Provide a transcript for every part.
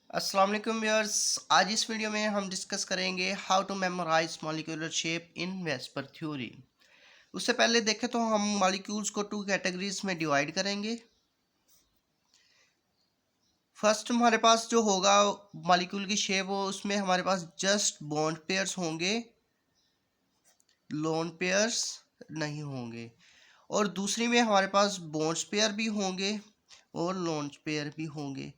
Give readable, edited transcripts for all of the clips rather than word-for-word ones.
अस्सलाम वालेकुम व्यूअर्स। आज इस वीडियो में हम डिस्कस करेंगे how to memorise molecular shape in VSEPR theory. उससे पहले देखें तो हम मॉलिक्यूल्स को टू कैटेगरीज में डिवाइड करेंगे। फर्स्ट हमारे पास जो होगा मॉलिक्यूल की शेप, वो उसमें हमारे पास जस्ट बॉन्ड पेयर्स होंगे, लोन पेयर्स नहीं होंगे। और दूसरी में हमारे पास बॉन्ड्स पेयर भी होंगे और लोन पेयर भी होंगे।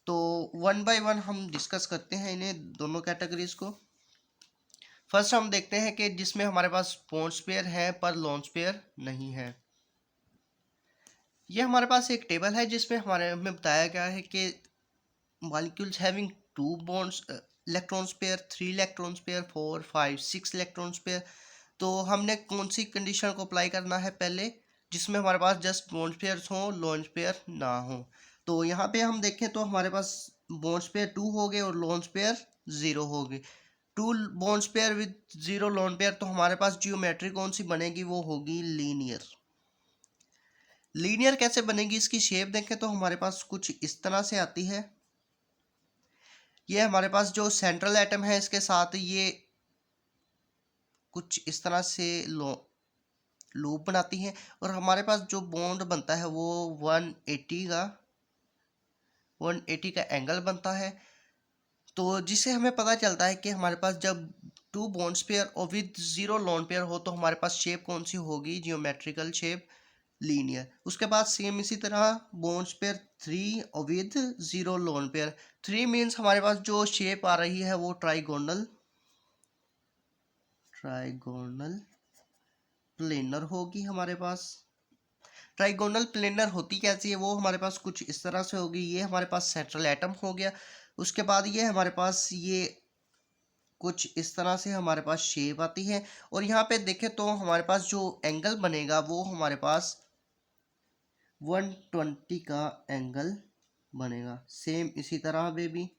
तो वन बाय वन हम डिस्कस करते हैं इन्हें दोनों कैटेगरीज को। फर्स्ट हम देखते हैं कि जिसमें हमारे पास बॉन्ड्स पेयर है पर लोन्स पेयर नहीं है। ये हमारे पास एक टेबल है जिसमें हमारे में बताया गया है कि molecules having two bonds electrons pair, three electrons pair, four, five, six electrons pair. तो हमने कौन सी कंडीशन को अप्लाई करना है पहले, जिसमें हमारे पास जस्ट बॉन्ड्स पेयर्स हों, लोन्स पेयर ना हो। तो यहाँ पे हम देखें तो हमारे पास बॉन्ड्स पेयर टू हो गए और लोन्स पेयर ज़ीरो हो गए। Two bonds pair with zero lone pair, तो हमारे पास जियोमेट्री कौन सी बनेगी, वो होगी लीनियर। लीनियर कैसे बनेगी, इसकी शेप देखें तो हमारे पास कुछ इस तरह से आती है। ये हमारे पास जो सेंट्रल एटम है इसके साथ ये कुछ इस तरह से लूप बनाती है, और हमारे पास जो बॉन्ड बनता है वो 180 का एंगल बनता है। तो जिससे हमें पता चलता है कि हमारे पास जब टू बॉन्ड्स पेयर और विद जीरो लोन पेयर हो तो हमारे पास शेप कौन सी होगी, जियोमेट्रिकल शेप, लीनियर। उसके बाद सेम इसी तरह बॉन्ड्स पेयर थ्री और with zero lone pair. Three means हमारे पास जो शेप आ रही है वो ट्राइगोनल ट्राइगोनल प्लेनर होगी हमारे पास। ट्राइगोनल प्लेनर होती कैसी है, वो हमारे पास कुछ इस तरह से होगी। ये हमारे पास सेंट्रल एटम हो गया। उसके बाद ये हमारे पास ये कुछ इस तरह से हमारे पास शेप आती है। और यहाँ पे देखें तो हमारे पास जो एंगल बनेगा वो हमारे पास 120 का एंगल बनेगा। सेम इसी तरह पे भी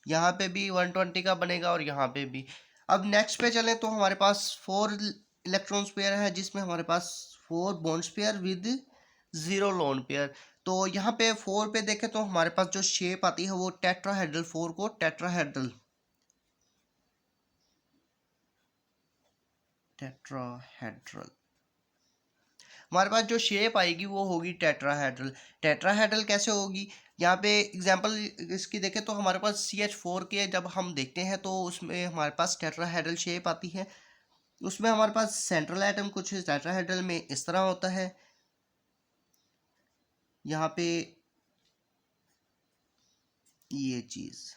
यहाँ पे भी 120 का बनेगा और यहाँ पे भी। अब नेक्स्ट पे चलें तो हमारे पास फोर इलेक्ट्रॉन्स पेयर है, जिसमें हमारे पास four bonds pair with zero lone pair. तो यहाँ पे फोर पे देखें तो हमारे पास जो शेप आती है वो टेट्राहेड्रल, फोर को टेट्राहेड्रल हमारे पास जो शेप आएगी वो होगी टेट्राहेड्रल। टेट्राहेड्रल कैसे होगी, यहाँ पे एग्जांपल इसकी देखें तो हमारे पास CH4 के जब हम देखते हैं तो उसमें हमारे पास टेट्राहेड्रल शेप आती है। उसमें हमारे पास सेंट्रल एटम कुछ टेट्राहेड्रल में इस तरह होता है। यहाँ पे ये चीज़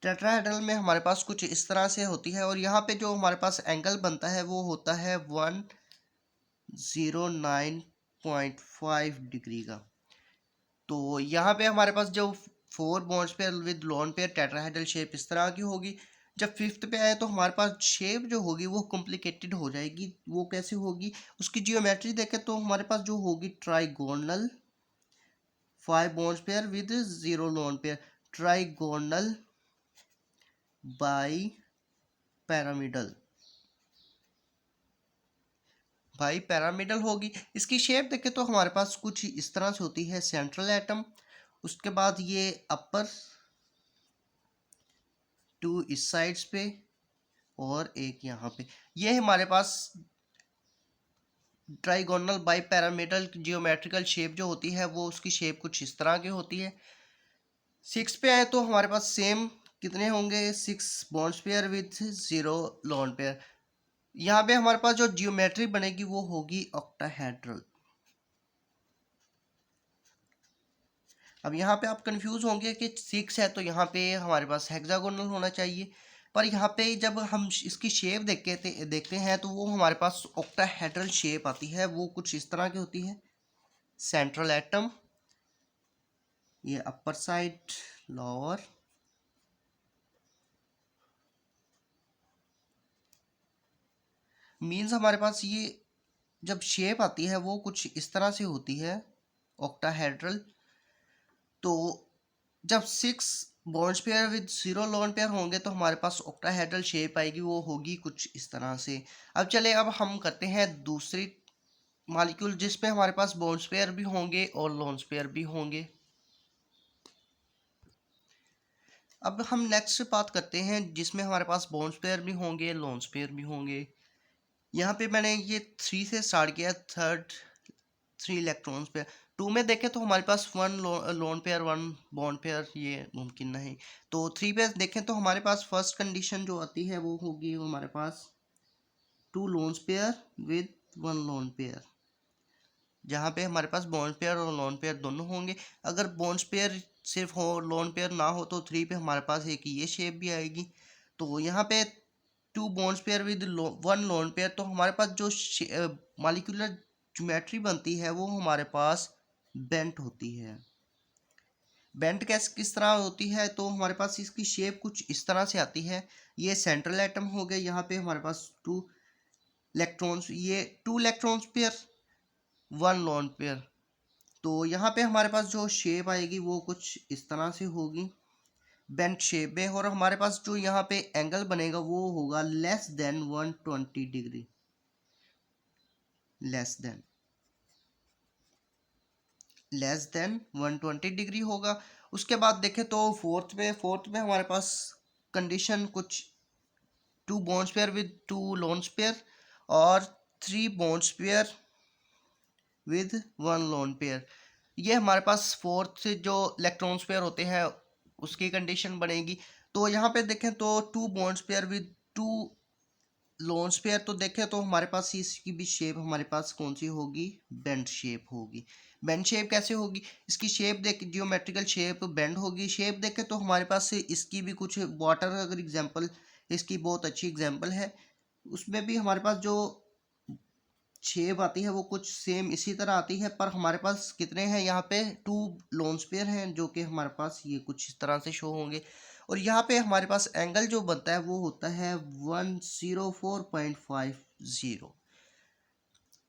टेट्राहेड्रल में हमारे पास कुछ इस तरह से होती है। और यहाँ पे जो हमारे पास एंगल बनता है वो होता है 109.5 डिग्री का। तो यहाँ पे हमारे पास जो four bonds pair with lone pair tetrahedral shape इस तरह की होगी। जब फिफ्थ पे आए तो हमारे पास शेप जो होगी वो कॉम्प्लिकेटेड हो जाएगी। वो कैसे होगी, उसकी जियोमेट्री देखें तो हमारे पास जो होगी trigonal, five bonds pair with zero lone pair, trigonal by pyramidal, भाई पैरामिडल होगी। इसकी शेप देखें तो हमारे पास कुछ इस तरह से होती है। सेंट्रल एटम, उसके बाद ये अपर टू इस साइड्स पे और एक यहाँ पे। ये हमारे पास trigonal bipyramidal geometrical shape जो होती है वो उसकी शेप कुछ इस तरह की होती है। सिक्स पे आए तो हमारे पास सेम कितने होंगे, six bonds pair with zero lone pair. यहाँ पे हमारे पास जो जियोमेट्री बनेगी वो होगी ऑक्टाहेड्रल। अब यहाँ पे आप कंफ्यूज होंगे कि सिक्स है तो यहाँ पे हमारे पास हेक्सागोनल होना चाहिए, पर यहाँ पे जब हम इसकी शेप देखते हैं तो वो हमारे पास ऑक्टाहेड्रल शेप आती है। वो कुछ इस तरह की होती है। सेंट्रल एटम, ये अपर साइड, लोअर, मीन्स हमारे पास ये जब शेप आती है वो कुछ इस तरह से होती है ऑक्टाहेड्रल। तो जब six bonds pair with zero lone pair होंगे तो हमारे पास ऑक्टाहेड्रल शेप आएगी, वो होगी कुछ इस तरह से। अब चले, अब हम करते हैं दूसरी मॉलिक्यूल जिसमें हमारे पास बॉन्ड्स पेयर भी होंगे और लोन्स पेयर भी होंगे। अब हम नेक्स्ट बात करते हैं जिसमें हमारे पास बॉन्ड पेयर भी होंगे, लोन्स पेयर भी होंगे। यहाँ पे मैंने ये 3 से स्टार्ट किया, थर्ड 3 इलेक्ट्रॉन्स पेयर। 2 में देखें तो हमारे पास 1 लोन पेयर 1 बॉन्ड पेयर ये मुमकिन नहीं। तो 3 पे देखें तो हमारे पास फर्स्ट कंडीशन जो आती है वो होगी हमारे पास 2 loans pair with 1 lone pair, जहाँ पे हमारे पास बॉन्ड पेयर और लोन पेयर दोनों होंगे। अगर बॉन्ड पेयर सिर्फ हो, लोन पेयर ना हो, तो 3 पे हमारे पास एक ये शेप भी आएगी। तो यहाँ पे 2 bond pair with 1 loan pair, तो हमारे पास जो मॉलिक्यूलर ज्योमेट्री बनती है वो हमारे पास बेंट होती है। बेंट कैसे किस तरह होती है, तो हमारे पास इसकी शेप कुछ इस तरह से आती है। ये सेंट्रल एटम हो गए, यहाँ पे हमारे पास 2 इलेक्ट्रॉन्स, ये 2 इलेक्ट्रॉन्स पेयर 1 लोन पेयर। तो यहाँ पे हमारे पास जो शेप आएगी वो कुछ इस तरह से होगी, बेंट शेप में। और हमारे पास जो यहाँ पे एंगल बनेगा वो होगा less than 120 degree, less than 120 degree होगा। उसके बाद देखें तो फोर्थ में हमारे पास कंडीशन कुछ 2 bonds pair with 2 loans pair और 3 bonds pair with 1 lone pair. ये हमारे पास फोर्थ जो इलेक्ट्रॉन्स पेयर होते हैं उसकी कंडीशन बनेगी। तो यहाँ पे देखें तो 2 bonds pair with 2 loans pair, तो देखें तो हमारे पास इसकी भी शेप हमारे पास कौन सी होगी, बेंड शेप होगी। बेंड शेप कैसे होगी, इसकी शेप देख, जियोमेट्रिकल शेप बेंड होगी। शेप देखें तो हमारे पास इसकी भी कुछ वाटर अगर एग्जांपल, इसकी बहुत अच्छी एग्जांपल है, उसमें भी हमारे पास जो शेप आती है वो कुछ सेम इसी तरह आती है। पर हमारे पास कितने हैं, यहाँ पे 2 लोन्स पेयर हैं जो कि हमारे पास ये कुछ इस तरह से शो होंगे। और यहाँ पे हमारे पास एंगल जो बनता है वो होता है 104.50।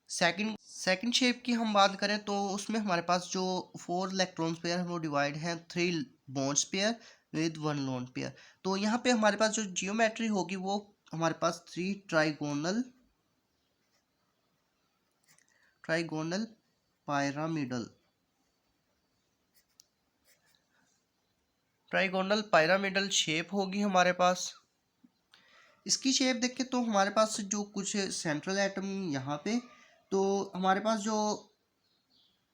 सेकंड शेप की हम बात करें तो उसमें हमारे पास जो 4 इलेक्ट्रॉन्स पेयर हैं वो डिवाइड हैं 3 bonds pair with 1 loan pair. तो यहाँ पे हमारे पास जो जियोमेट्री होगी वो हमारे पास 3 ट्राइगोनल पिरामिडल शेप होगी हमारे पास। इसकी शेप देखें तो हमारे पास जो कुछ सेंट्रल एटम यहाँ पे, तो हमारे पास जो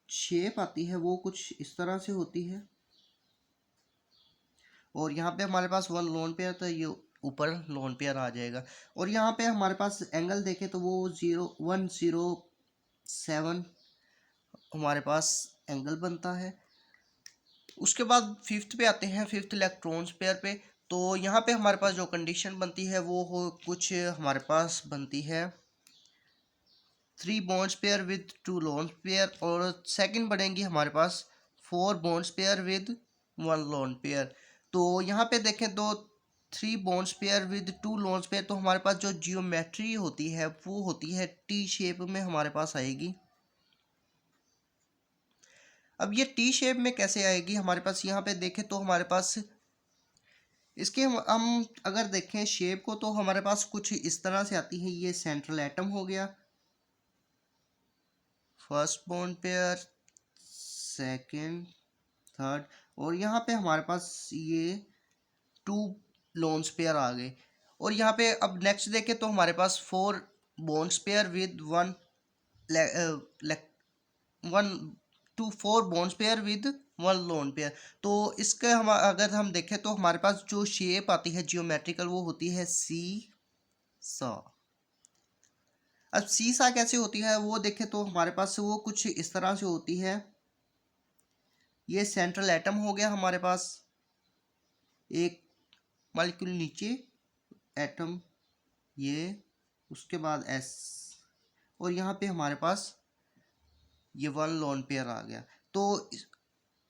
शेप आती है वो कुछ इस तरह से होती है। और यहाँ पे हमारे पास 1 लोन पेयर, तो ये ऊपर लोन पेयर आ जाएगा। और यहाँ पे हमारे पास एंगल देखें तो वो 107 हमारे पास एंगल बनता है। उसके बाद फिफ्थ पे आते हैं, फिफ्थ इलेक्ट्रॉन्स पेयर पे। तो यहाँ पे हमारे पास जो कंडीशन बनती है वो हो कुछ हमारे पास बनती है 3 bonds pair with 2 lone pair, और सेकंड बनेंगी हमारे पास 4 bonds pair with 1 loan pair. तो यहाँ पे देखें तो 3 bonds pair with 2 loan pair, तो हमारे पास जो जियोमेट्री होती है वो होती है टी शेप में हमारे पास आएगी। अब ये टी शेप में कैसे आएगी हमारे पास, यहाँ पे देखें तो हमारे पास इसके हम अगर देखें शेप को तो हमारे पास कुछ इस तरह से आती है। ये सेंट्रल एटम हो गया, first bond pair, second, third, और यहाँ पे हमारे पास ये 2 लोन्स पेयर आ गए। और यहाँ पे अब नेक्स्ट देखें तो हमारे पास 4 bonds pair with 4 bonds pair with 1 loan pair. तो इसका हम अगर हम देखें तो हमारे पास जो शेप आती है जियोमेट्रिकल वो होती है सी सा। अब सी सा कैसे होती है वो देखें तो हमारे पास वो कुछ इस तरह से होती है। ये सेंट्रल एटम हो गया हमारे पास, एक मॉलिक्यूल नीचे एटम, ये उसके बाद एस, और यहाँ पे हमारे पास ये 1 लोन पेयर आ गया। तो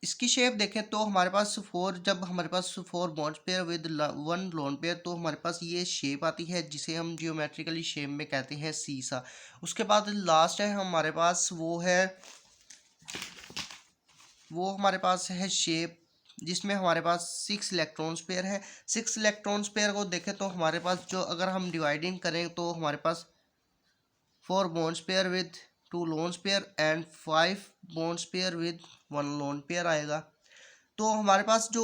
इसकी शेप देखें तो हमारे पास 4, जब हमारे पास 4 bond pair with 1 loan pair, तो हमारे पास ये शेप आती है जिसे हम जियोमेट्रिकली शेप में कहते हैं सीसा। उसके बाद लास्ट है हमारे पास वो हमारे पास है शेप जिसमें हमारे पास 6 इलेक्ट्रॉन्स पेयर है। 6 इलेक्ट्रॉन्स पेयर को देखें तो हमारे पास जो अगर हम डिवाइडिंग करें तो हमारे पास 4 bonds pair with 2 loans pair and 5 bonds pair with 1 lone pair आएगा। तो हमारे पास जो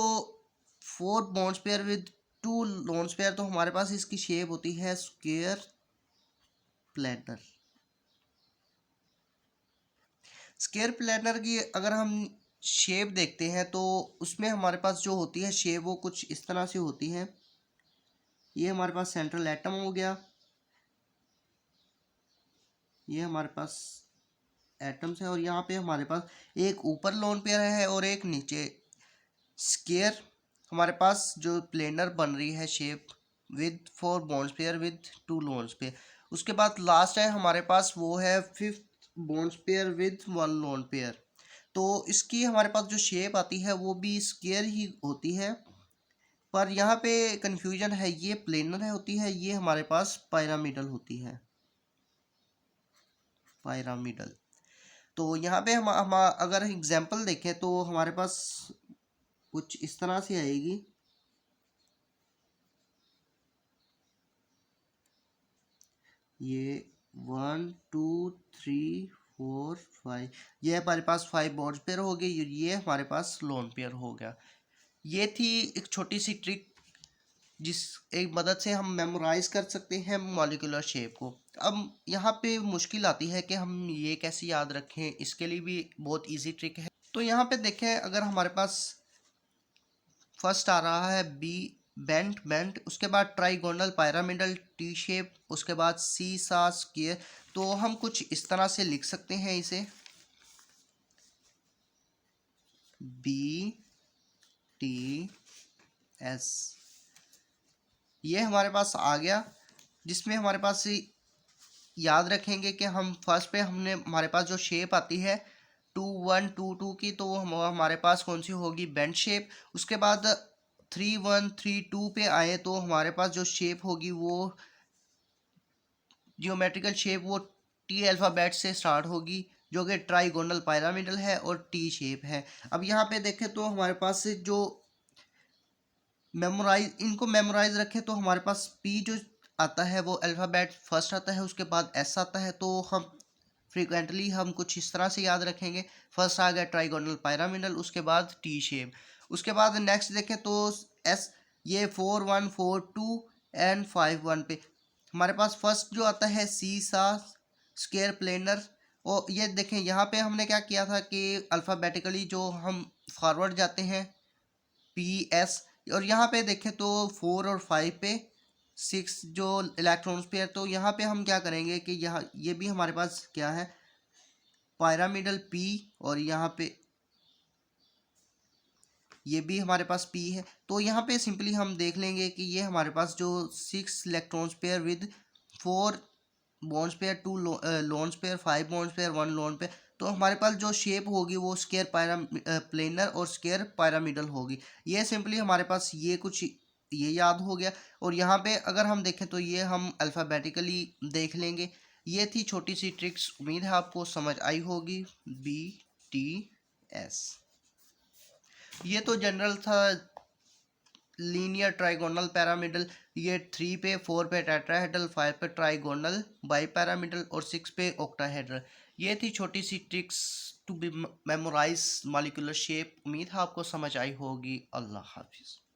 4 bonds pair with 2 loans pair, तो हमारे पास इसकी शेप होती है स्क्वायर प्लैनर। स्क्वायर प्लैनर की अगर हम शेप देखते हैं तो उसमें हमारे पास जो होती है शेप वो कुछ इस तरह से होती है। ये हमारे पास सेंट्रल एटम हो गया, ये हमारे पास एटम्स है, और यहाँ पे हमारे पास एक ऊपर लोन पेयर है और एक नीचे स्क्वायर हमारे पास जो प्लेनर बन रही है shape with 4 bonds pair with 2 loans pair. उसके बाद लास्ट है हमारे पास वो है 5th bonds pair with 1 loan pair. तो इसकी हमारे पास जो शेप आती है वो भी स्क्वायर ही होती है, पर यहाँ पे कंफ्यूजन है, ये प्लेनर है होती है, ये हमारे पास पायरामिडल होती है, पायरामिडल। तो यहाँ पे हम अगर एग्जांपल देखें तो हमारे पास कुछ इस तरह से आएगी। ये 1 2 3 4 5, ये हमारे पास 5 बॉन्ड्स पेयर हो गई, ये हमारे पास लोन पेयर हो गया। ये थी एक छोटी सी ट्रिक जिस एक मदद से हम मेमोराइज कर सकते हैं मॉलिक्यूलर शेप को। अब यहाँ पे मुश्किल आती है कि हम ये कैसे याद रखें, इसके लिए भी बहुत इजी ट्रिक है। तो यहाँ पे देखें, अगर हमारे पास फर्स्ट आ रहा है बी बेंट बेंट, उसके बाद ट्राइगोनल पायरामिडल टी शेप, उसके बाद सी सा स्क्वायर, तो हम कुछ इस तरह से लिख सकते हैं इसे बी टी एस। ये हमारे पास आ गया, जिसमें हमारे पास याद रखेंगे कि हम फर्स्ट पे हमने हमारे पास जो शेप आती है 2 1 2 2 की, तो वो हमारे पास कौन सी होगी, बेंट शेप। उसके बाद 3 1 3 2 पे आए तो हमारे पास जो शेप होगी वो जियोमेट्रिकल शेप वो टी अल्फ़ाबेट से स्टार्ट होगी, जो कि ट्राइगोनल पायरामिडल है और टी शेप है। अब यहाँ पे देखें तो हमारे पास से जो इनको मेमोराइज रखें तो हमारे पास पी जो आता है वो अल्फ़ाबेट फर्स्ट आता है, उसके बाद एस आता है, तो हम फ्रिक्वेंटली हम कुछ इस तरह से याद रखेंगे। फर्स्ट आ गया ट्राइगोनल पायरामिडल, उसके बाद टी शेप, उसके बाद नेक्स्ट देखें तो एस, ये 4 1 4 2 एंड 5 1 पे हमारे पास फर्स्ट जो आता है सी सा स्क्वायर प्लेनर। और ये देखें यहाँ पे हमने क्या किया था कि अल्फ़ाबेटिकली जो हम फॉरवर्ड जाते हैं पी एस, और यहाँ पे देखें तो 4 और 5 पे 6 जो इलेक्ट्रॉन्स पेयर, तो यहाँ पे हम क्या करेंगे कि यहाँ ये भी हमारे पास क्या है पायरामिडल पी, और यहाँ पे ये भी हमारे पास पी है। तो यहाँ पे सिंपली हम देख लेंगे कि ये हमारे पास जो 6 electrons pair with 4 bonds pair 2 loans pair 5 bonds pair 1 loan pair, तो हमारे पास जो शेप होगी वो स्क्वायर प्लेनर और स्क्वायर पायरामिडल होगी। ये सिंपली हमारे पास ये कुछ ये याद हो गया। और यहाँ पे अगर हम देखें तो ये हम अल्फ़ाबेटिकली देख लेंगे। ये थी छोटी सी ट्रिक्स, उम्मीद है आपको समझ आई होगी। बी टी एस, ये तो जनरल था लीनियर ट्राइगोनल पैरामिडल। ये 3 पे 4 पे टेट्राहेड्रल, 5 पे ट्राइगोनल बाई पैरामिडल और 6 पे ऑक्टाहेड्रल। ये थी छोटी सी tricks to be memorize molecular shape. उम्मीद है आपको समझ आई होगी। अल्लाह हाफिज़।